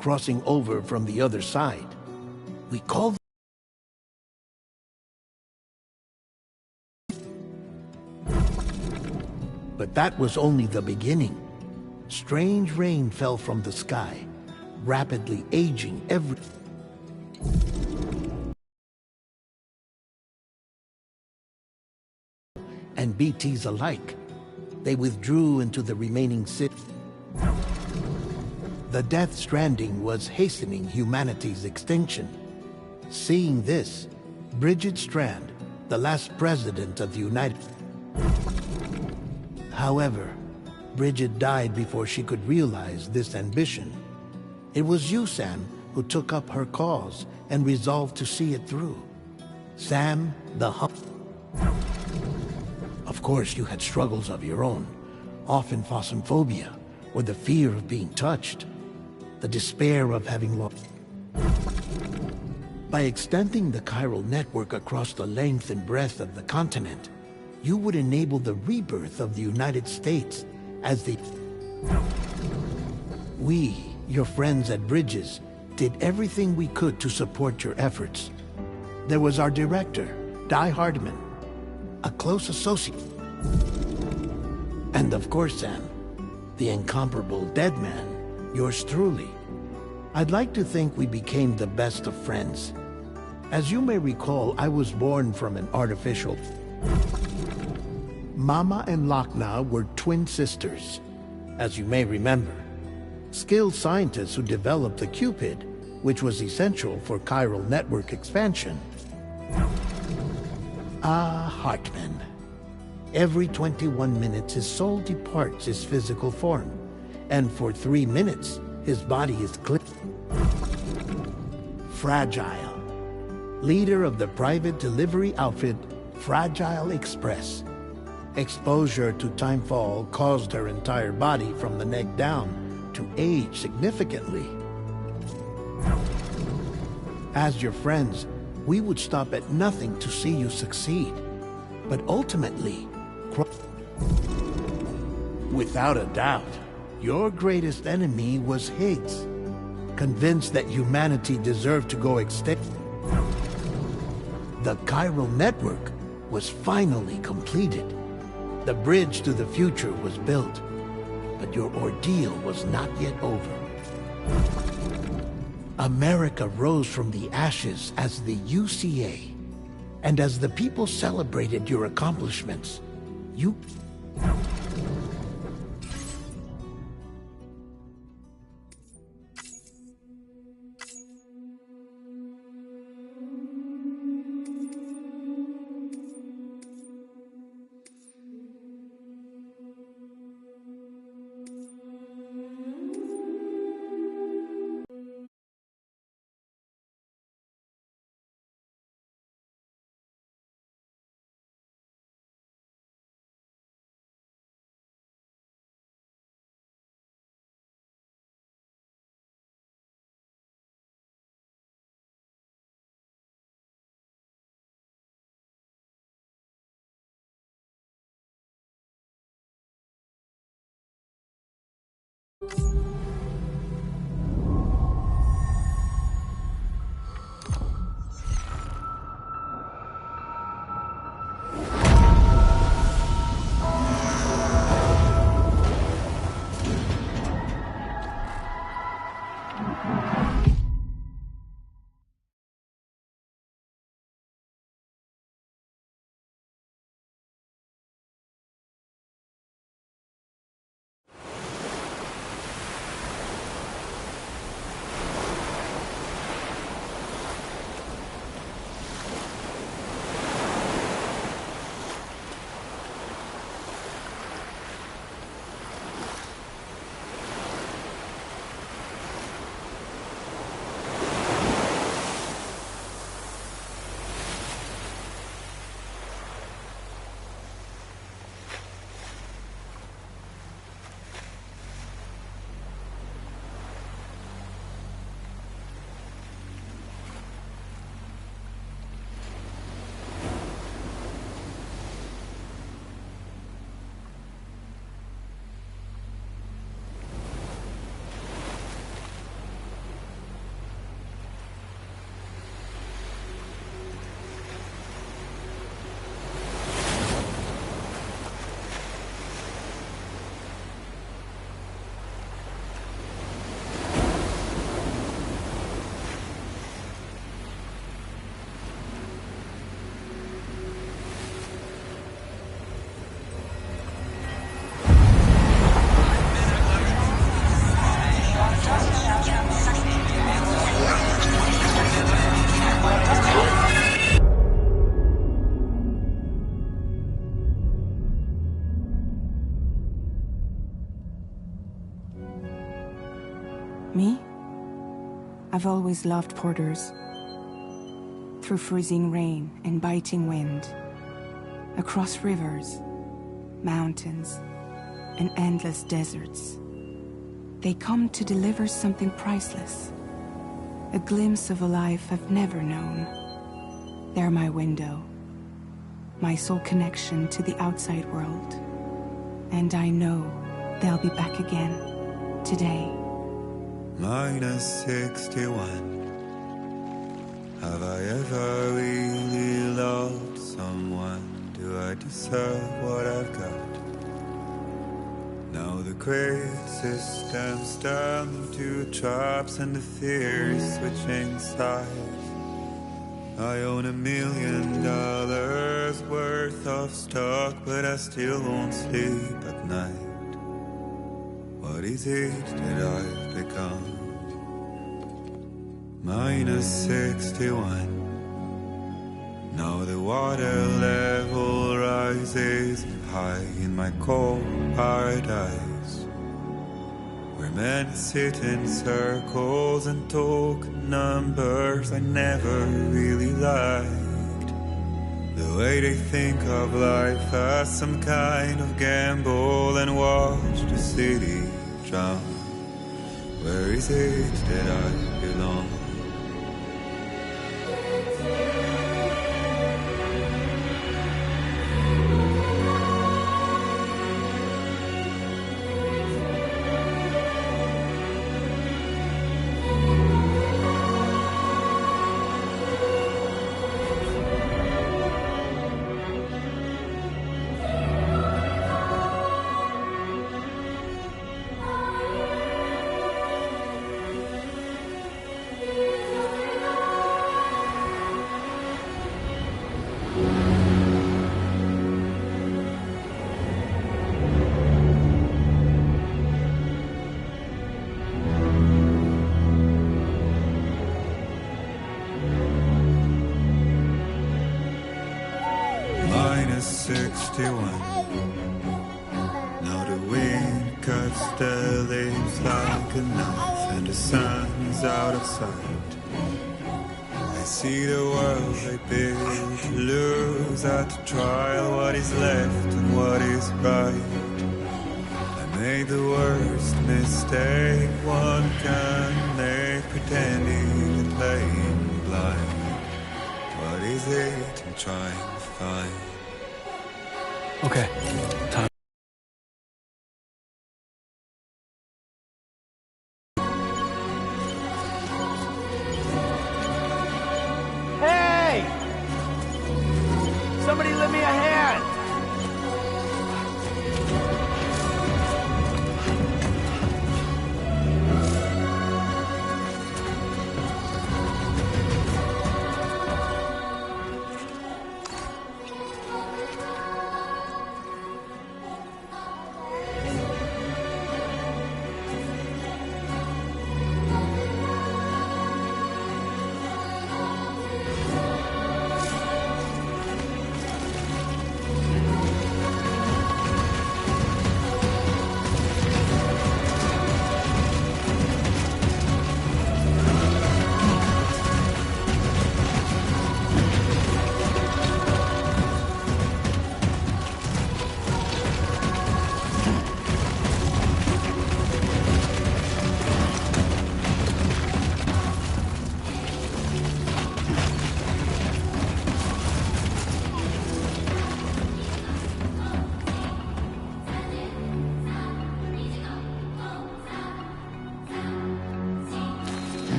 crossing over from the other side. We call But that was only the beginning. Strange rain fell from the sky, rapidly aging and BTs alike. They withdrew into the remaining city. The Death Stranding was hastening humanity's extinction. Seeing this, Bridget Strand, the last president of the United States. However, Bridget died before she could realize this ambition. It was you, Sam, who took up her cause and resolved to see it through. Sam, the Of course, you had struggles of your own, often phasmophobia, or the fear of being touched, the despair of having lost. By extending the chiral network across the length and breadth of the continent, you would enable the rebirth of the United States as the... We, your friends at Bridges, did everything we could to support your efforts. There was our director, Di Hardman, a close associate. And of course, Sam, the incomparable Dead Man, yours truly. I'd like to think we became the best of friends. As you may recall, I was born from an artificial... Mama and Lochna were twin sisters, as you may remember. Skilled scientists who developed the Cupid, which was essential for chiral network expansion. Hartman. Every 21 minutes his soul departs his physical form, and for 3 minutes his body is clipped. Fragile. Leader of the private delivery outfit, Fragile Express. Exposure to timefall caused her entire body from the neck down to age significantly. As your friends, we would stop at nothing to see you succeed. But ultimately, without a doubt, your greatest enemy was Higgs. Convinced that humanity deserved to go extinct, the chiral network was finally completed. The bridge to the future was built, but your ordeal was not yet over. America rose from the ashes as the UCA, and as the people celebrated your accomplishments, you... I've always loved porters. Through freezing rain and biting wind, across rivers, mountains, and endless deserts, they come to deliver something priceless, a glimpse of a life I've never known. They're my window, my sole connection to the outside world, and I know they'll be back again today. Minus 61. Have I ever really loved someone? Do I deserve what I've got? Now the great systems turn into traps and the fear is switching sides. I own $1 million worth of stock, but I still won't sleep at night. What is it that I've become? Minus 61. Now the water level rises high in my cold paradise, where men sit in circles and talk numbers I never really liked. The way they think of life as some kind of gamble and watch the city drown. Where is it that I belong? Minus 61. Now the wind cuts the leaves like a knife, and the sun's out of sight. I see the world I built to lose at the trial, what is left and what is right. I made the worst mistake one can make, pretending and playing blind. What is it I'm trying to find? Okay, time. Hey! Somebody lend me a hand!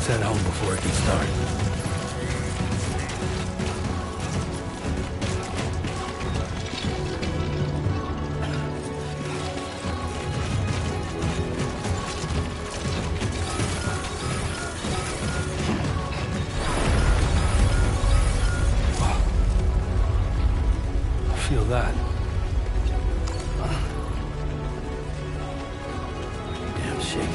Let's head home before it gets dark. Feel that. Damn shaky.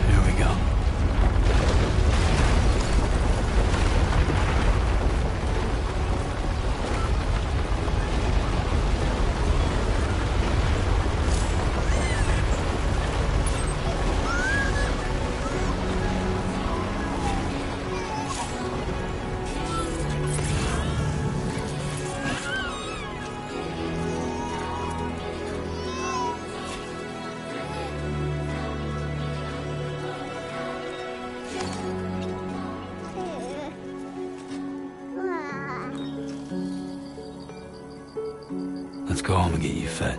Here we go. Let's go home and get you fed.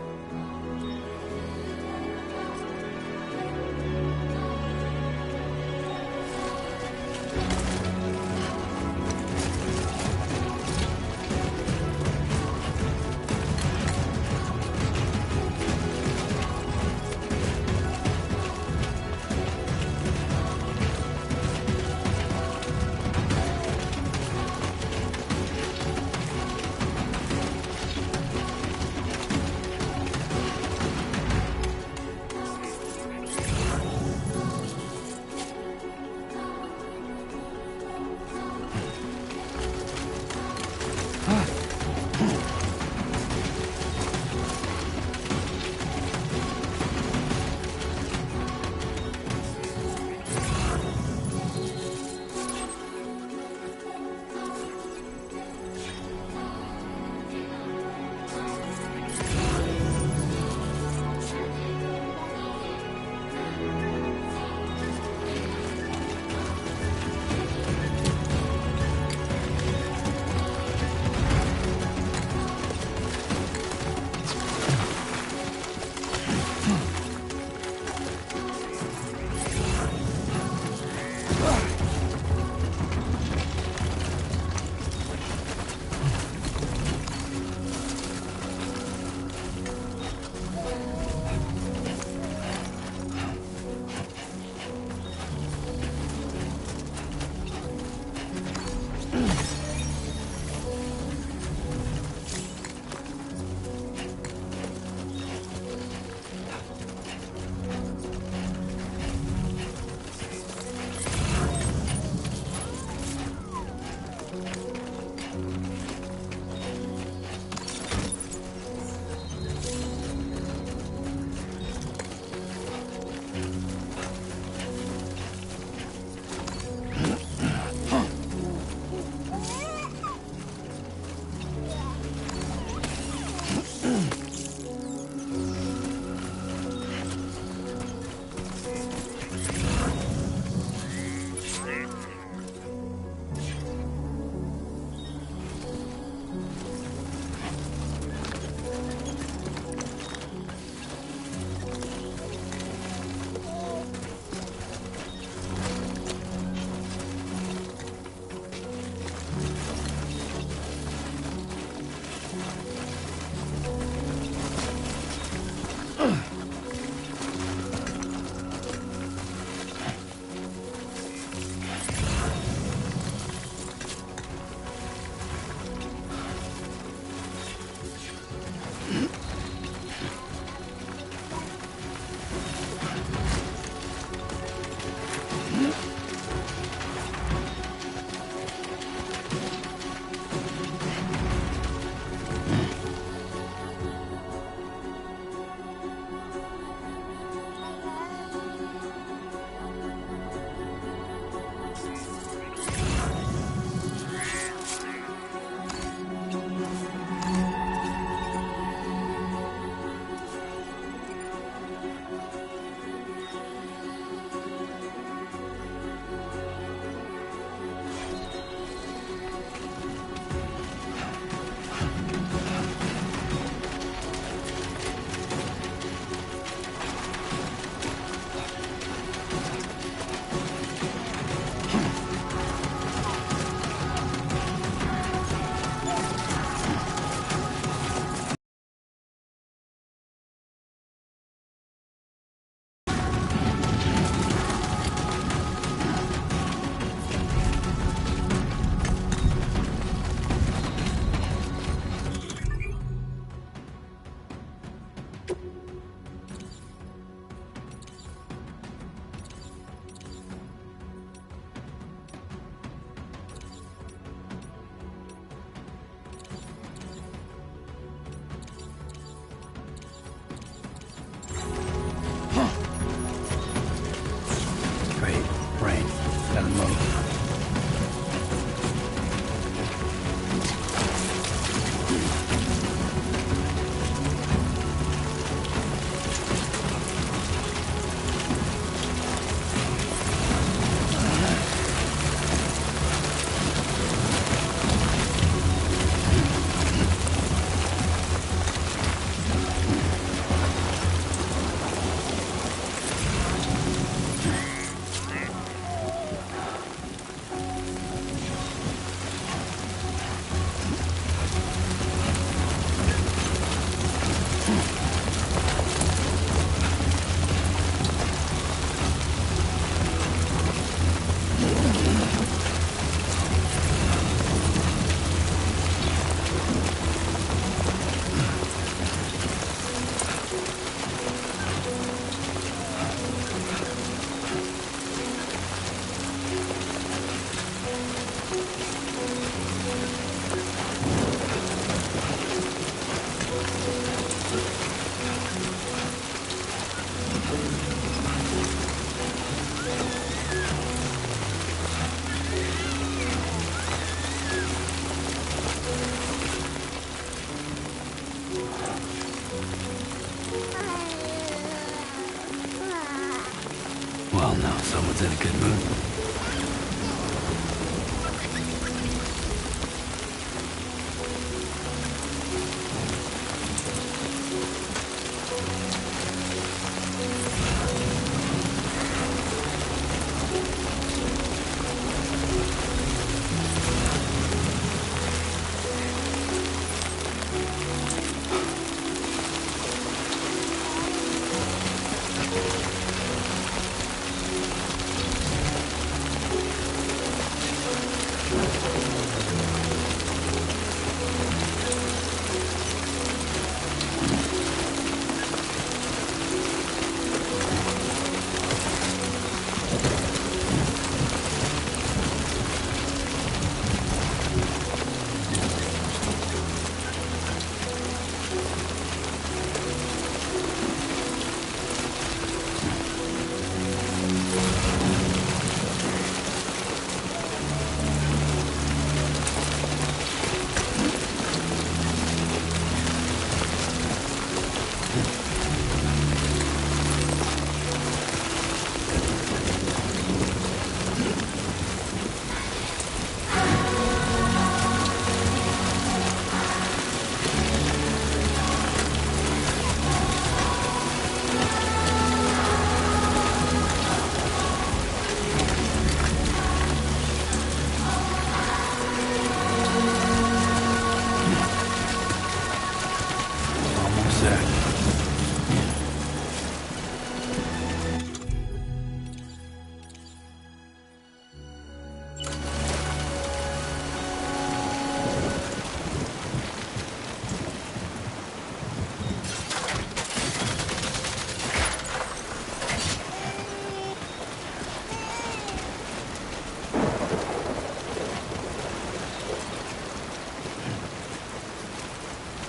Wow, someone's in a good mood.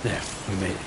There, we made it.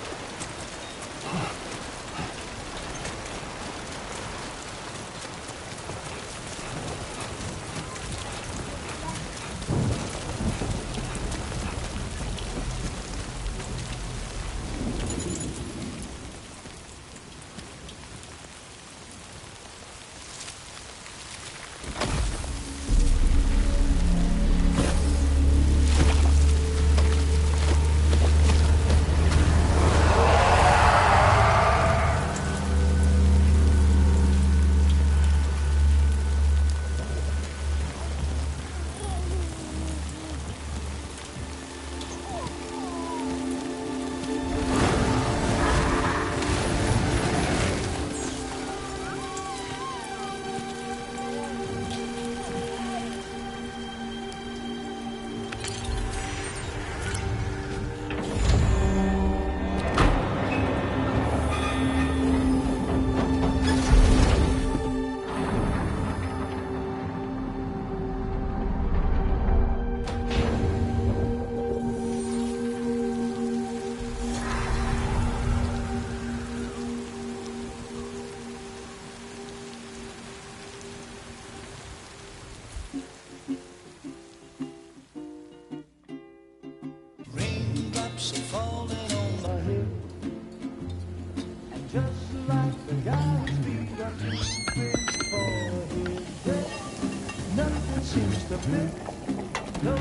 Raindrops are falling on my head, and just like the guy's feet are moving for his death, nothing seems to fit. Those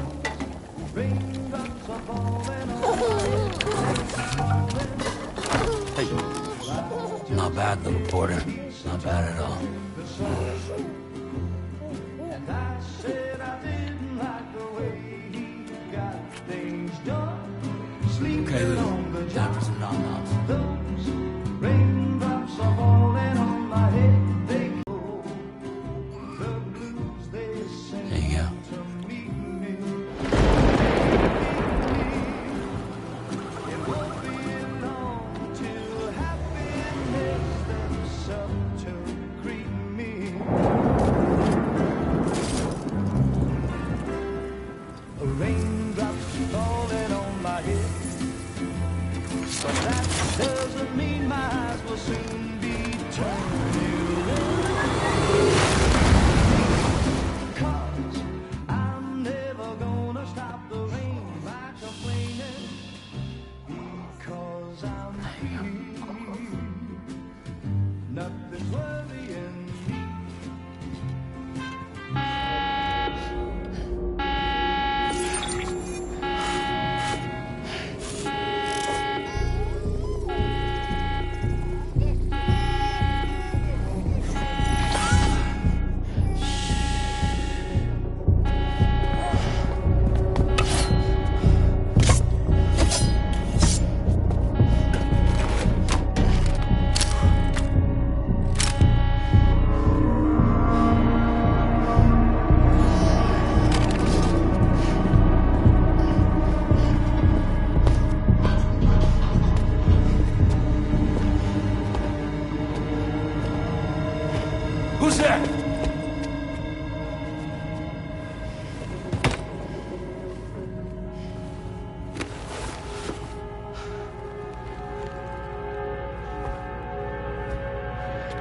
raindrops are falling on my head. Hey, not bad, little porter. Not bad at all. And I said I didn't like the way he got things done. Okay, Lou. Time for some nom-noms. Those raindrops are falling on my head. They go. The blues they sing There you go. to meet me. It won't be long till happiness steps up to greet me. Raindrops falling on my head, but that doesn't mean my eyes will soon be turning red. 'Cause I'm never gonna stop the rain by complaining, because I'm free. Nothing's worrying me.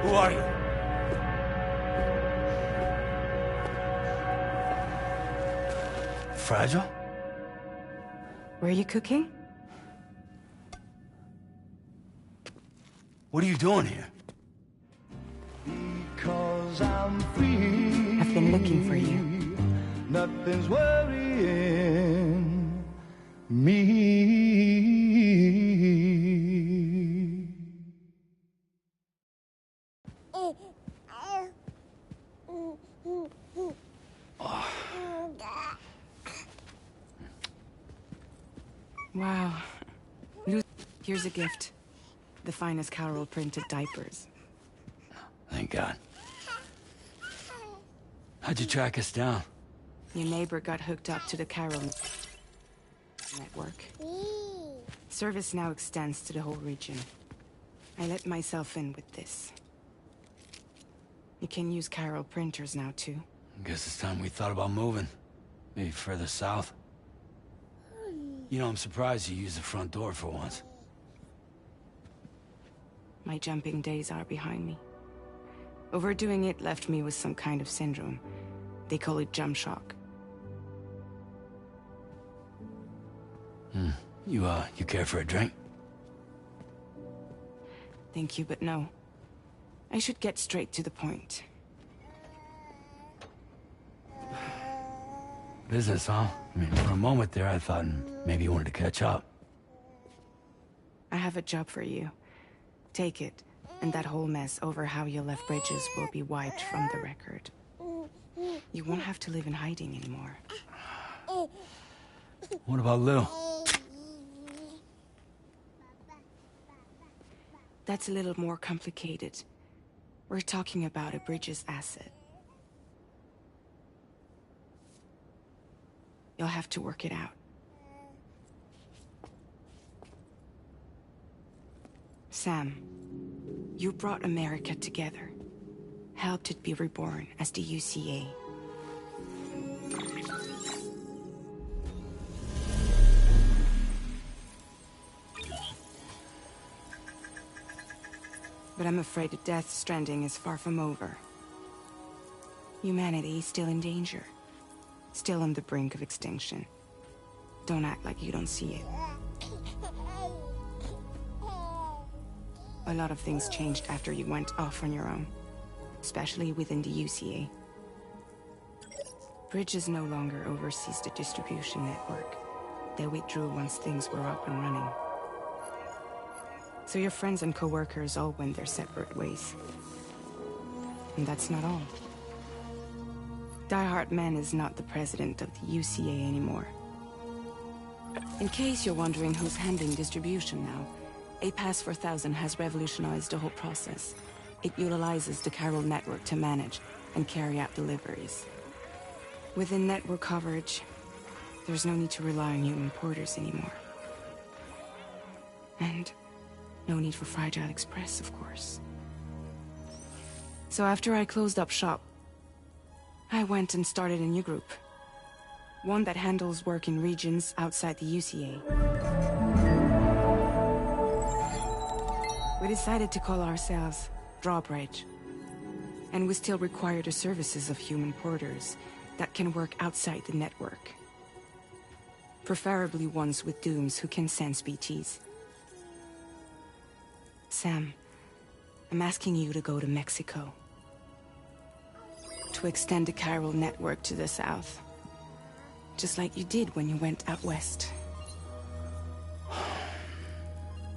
Who are you? Fragile? Were you cooking? What are you doing here? Because I'm free. I've been looking for you. Nothing's worrying me. Wow. Here's a gift. The finest Carol printed diapers. Thank God. How'd you track us down? Your neighbor got hooked up to the Carol network. Service now extends to the whole region. I let myself in with this. You can use Carol printers now too. Guess it's time we thought about moving. Maybe further south. You know, I'm surprised you used the front door for once. My jumping days are behind me. Overdoing it left me with some kind of syndrome. They call it jump shock. You care for a drink? Thank you, but no. I should get straight to the point. Business, huh? I mean, for a moment there, I thought maybe you wanted to catch up. I have a job for you. Take it, and that whole mess over how you left Bridges will be wiped from the record. You won't have to live in hiding anymore. What about Lil? That's a little more complicated. We're talking about a Bridges asset. You'll have to work it out. Sam, you brought America together. Helped it be reborn as the UCA. But I'm afraid that Death Stranding is far from over. Humanity is still in danger. Still on the brink of extinction. Don't act like you don't see it. A lot of things changed after you went off on your own. Especially within the UCA. Bridges no longer oversees the distribution network. They withdrew once things were up and running. So your friends and co-workers all went their separate ways. And that's not all. Die Hard Man is not the president of the UCA anymore. In case you're wondering who's handling distribution now, A Pass 4000 has revolutionized the whole process. It utilizes the Carol network to manage and carry out deliveries. Within network coverage, there's no need to rely on human porters anymore. And no need for Fragile Express, of course. So after I closed up shop, I went and started a new group. One that handles work in regions outside the UCA. We decided to call ourselves Drawbridge. And we still require the services of human porters that can work outside the network. Preferably ones with dooms who can sense BTs. Sam, I'm asking you to go to Mexico. To extend the Carol network to the south. Just like you did when you went out west.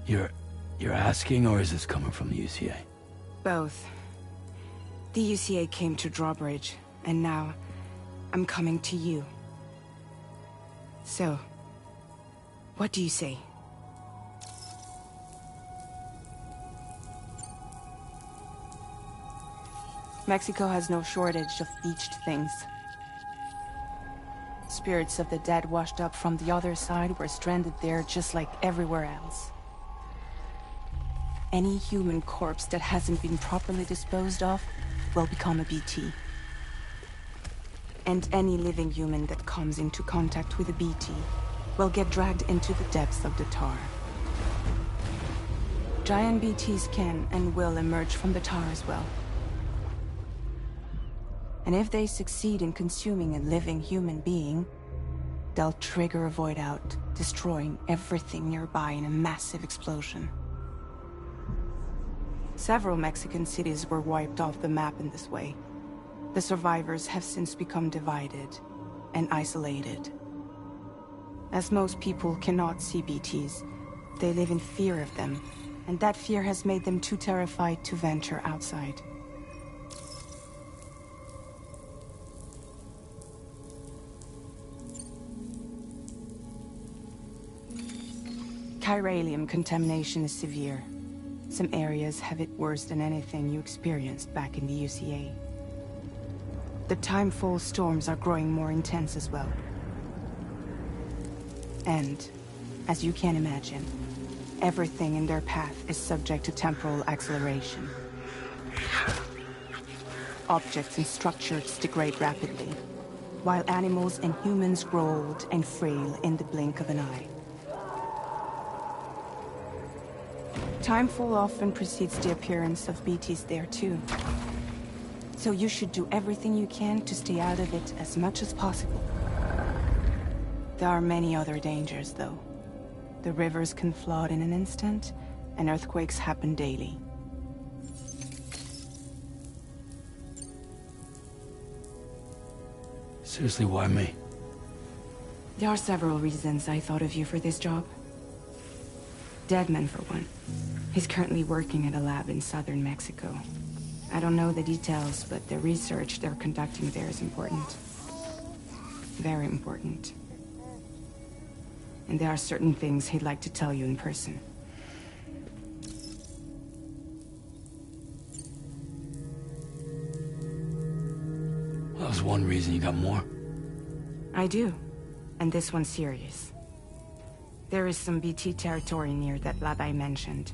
You're asking, or is this coming from the UCA? Both. The UCA came to Drawbridge, and now I'm coming to you. So, what do you say? Mexico has no shortage of beached things. Spirits of the dead washed up from the other side were stranded there just like everywhere else. Any human corpse that hasn't been properly disposed of will become a BT. And any living human that comes into contact with a BT will get dragged into the depths of the tar. Giant BTs can and will emerge from the tar as well. And if they succeed in consuming a living human being, they'll trigger a void out, destroying everything nearby in a massive explosion. Several Mexican cities were wiped off the map in this way. The survivors have since become divided and isolated. As most people cannot see BTs, they live in fear of them, and that fear has made them too terrified to venture outside. Chiralium contamination is severe. Some areas have it worse than anything you experienced back in the UCA. The timefall storms are growing more intense as well. And, as you can imagine, everything in their path is subject to temporal acceleration. Objects and structures degrade rapidly, while animals and humans grow old and frail in the blink of an eye. Timefall often precedes the appearance of BTs there too. So you should do everything you can to stay out of it as much as possible. There are many other dangers, though. The rivers can flood in an instant, and earthquakes happen daily. Seriously, why me? There are several reasons I thought of you for this job. Deadman, for one. He's currently working at a lab in southern Mexico. I don't know the details, but the research they're conducting there is important. Very important. And there are certain things he'd like to tell you in person. Well, that was one reason. You got more? I do. And this one's serious. There is some BT territory near that lab I mentioned.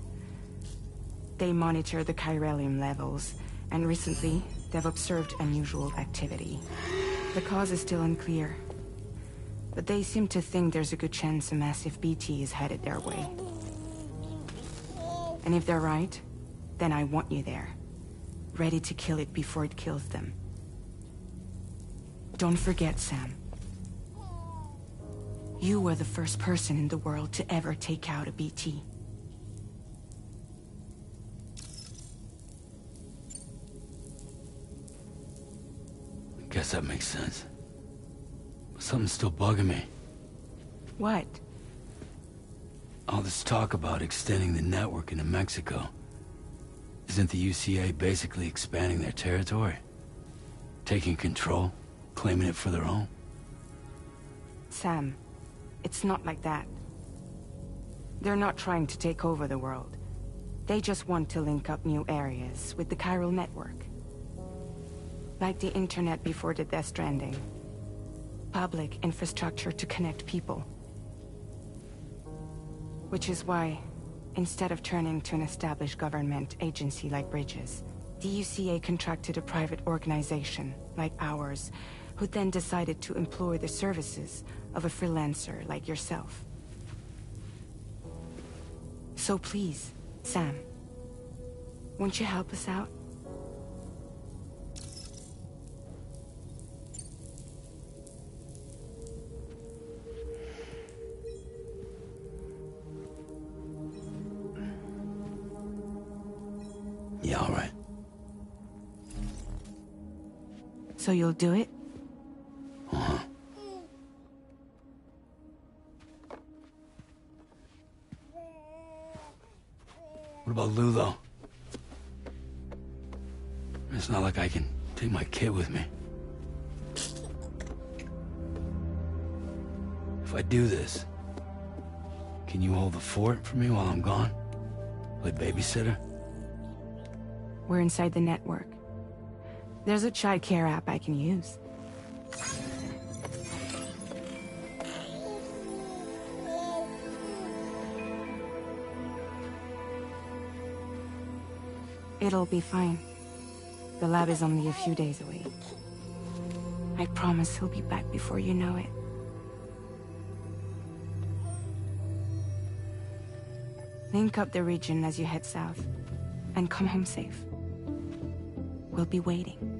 They monitor the chiralium levels, and recently, they've observed unusual activity. The cause is still unclear, but they seem to think there's a good chance a massive BT is headed their way. And if they're right, then I want you there, ready to kill it before it kills them. Don't forget, Sam. You were the first person in the world to ever take out a BT. I guess that makes sense. But something's still bugging me. What? All this talk about extending the network into Mexico. Isn't the UCA basically expanding their territory? Taking control, claiming it for their own? Sam, it's not like that. They're not trying to take over the world. They just want to link up new areas with the chiral network. Like the internet before the Death Stranding. Public infrastructure to connect people. Which is why, instead of turning to an established government agency like Bridges, the UCA contracted a private organization, like ours, who then decided to employ the services of a freelancer like yourself. So please, Sam, won't you help us out? Yeah, all right. So you'll do it? Uh-huh. What about Lou, though? It's not like I can take my kid with me. If I do this, can you hold the fort for me while I'm gone? Play babysitter? We're inside the network. There's a child care app I can use. It'll be fine. The lab is only a few days away. I promise he'll be back before you know it. Link up the region as you head south, and come home safe. We'll be waiting.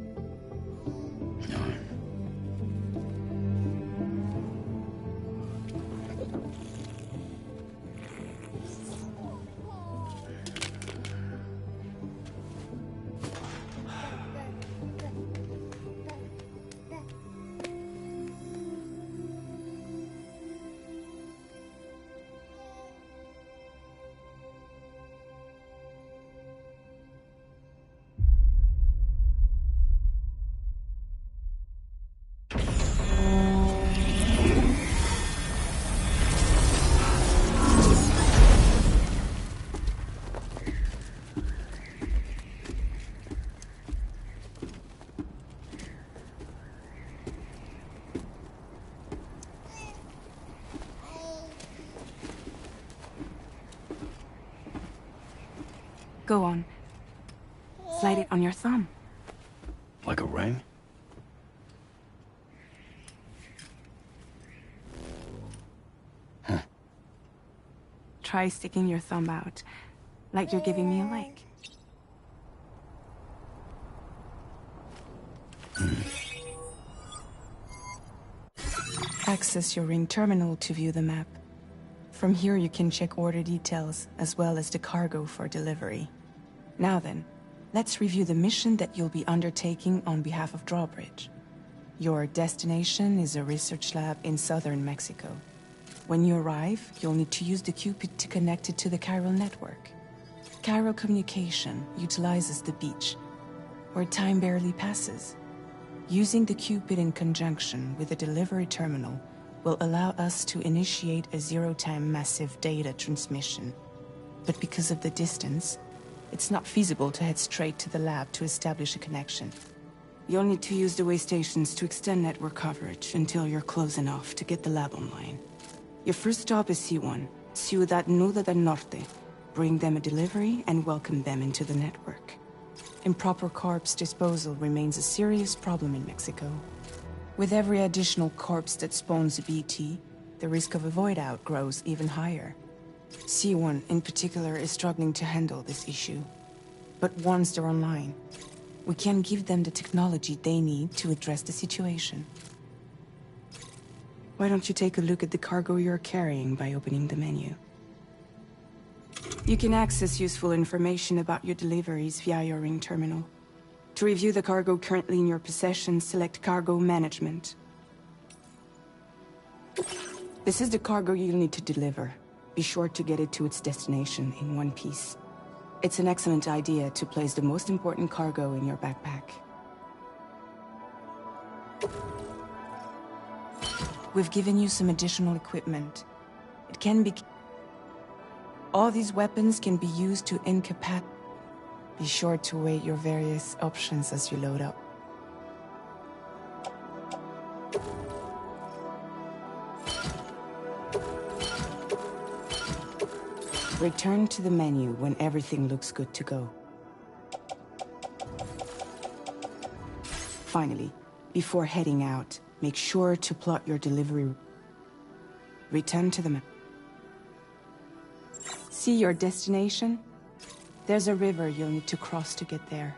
Go on. Slide it on your thumb. Like a ring? Huh. Try sticking your thumb out, like you're giving me a like. Access your ring terminal to view the map. From here you can check order details, as well as the cargo for delivery. Now then, let's review the mission that you'll be undertaking on behalf of Drawbridge. Your destination is a research lab in southern Mexico. When you arrive, you'll need to use the Cupid to connect it to the chiral network. Chiral communication utilizes the beach, where time barely passes. Using the Cupid in conjunction with the delivery terminal will allow us to initiate a zero-time massive data transmission. But because of the distance, it's not feasible to head straight to the lab to establish a connection. You'll need to use the way stations to extend network coverage until you're close enough to get the lab online. Your first stop is C1, Ciudad Nuda del Norte. Bring them a delivery and welcome them into the network. Improper corpse disposal remains a serious problem in Mexico. With every additional corpse that spawns a BT, the risk of a void out grows even higher. C1 in particular is struggling to handle this issue. But once they're online, we can give them the technology they need to address the situation. Why don't you take a look at the cargo you're carrying by opening the menu? You can access useful information about your deliveries via your ring terminal. To review the cargo currently in your possession, select Cargo Management. This is the cargo you'll need to deliver. Be sure to get it to its destination in one piece. It's an excellent idea to place the most important cargo in your backpack. We've given you some additional equipment. It can be... All these weapons can be used to incapacitate. Be sure to weigh your various options as you load up. Return to the menu when everything looks good to go. Finally, before heading out, make sure to plot your delivery. Return to the menu. See your destination? There's a river you'll need to cross to get there.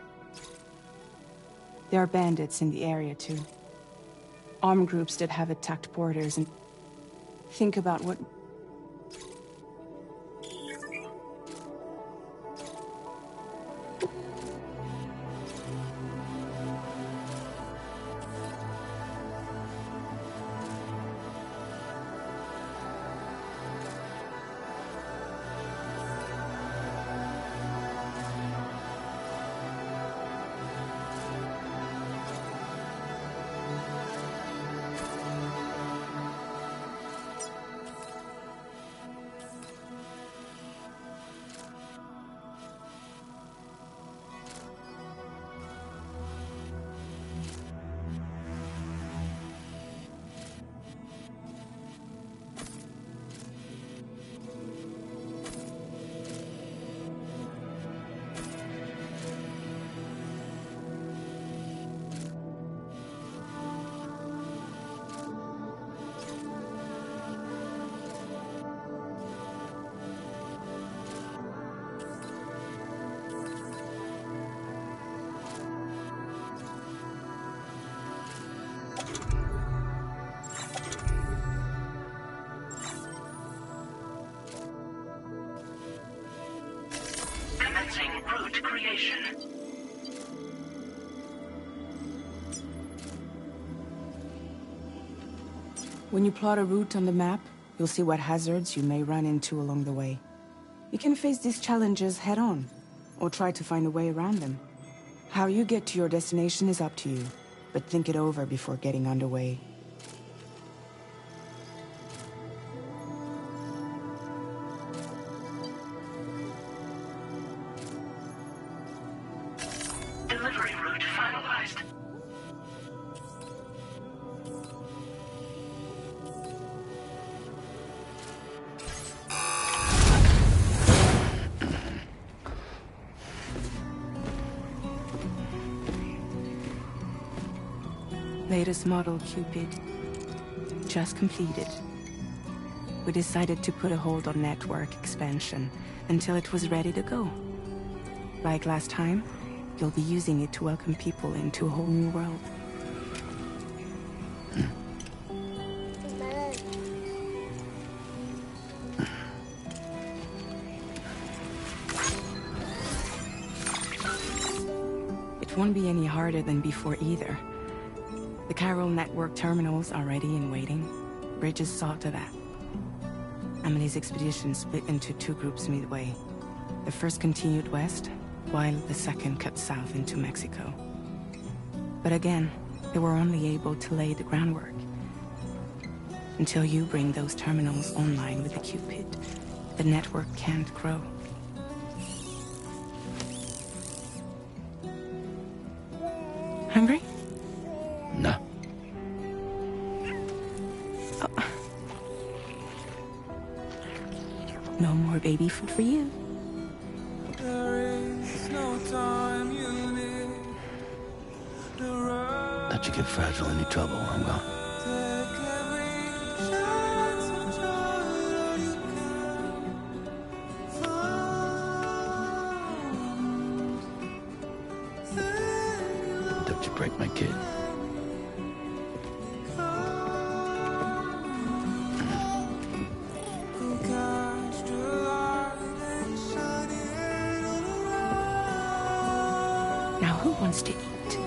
There are bandits in the area too. Armed groups that have attacked borders, and think about what... Commencing route creation. When you plot a route on the map, you'll see what hazards you may run into along the way. You can face these challenges head-on, or try to find a way around them. How you get to your destination is up to you, but think it over before getting underway. Delivery route finalized. Latest model Cupid. Just completed. We decided to put a hold on network expansion until it was ready to go. Like last time, you'll be using it to welcome people into a whole new world. It won't be any harder than before either. The Chiral network terminals are ready and waiting. Bridges saw to that. Emily's expedition split into two groups midway. The first continued west, while the second cut south into Mexico. But again, they were only able to lay the groundwork. Until you bring those terminals online with the Cupid, the network can't grow. Hungry? No. Oh. No more baby food for you. Let you get fragile any trouble, I'm gone. Don't you break my kid. Now who wants to eat?